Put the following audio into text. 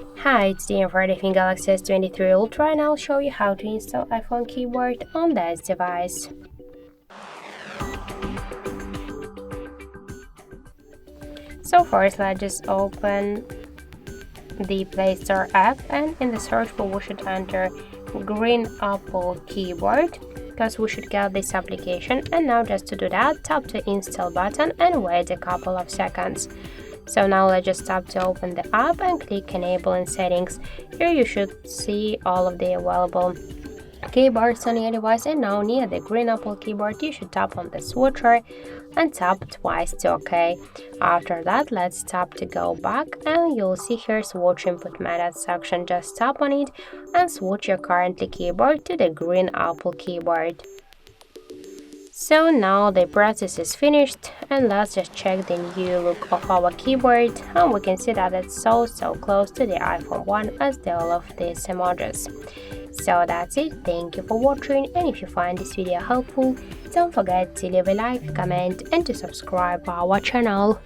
Hi, it's the Samsung Galaxy S23 Ultra and I'll show you how to install iPhone keyboard on this device. So first, let's just open the Play Store app, and in the search bar we should enter Green Apple Keyboard because we should get this application. And now just to do that, tap the install button and wait a couple of seconds. So now let's just tap to open the app and click enable in settings. Here you should see all of the available keyboards on your device, and now near the Green Apple keyboard you should tap on the switcher and tap twice to OK. After that, let's tap to go back and you'll see here switch input method section. Just tap on it and switch your currently keyboard to the Green Apple keyboard. So now the process is finished, and let's just check the new look of our keyboard, and we can see that it's so close to the iPhone 1 as the all of these emojis. So that's it, thank you for watching, and if you find this video helpful, don't forget to leave a like, comment and to subscribe our channel.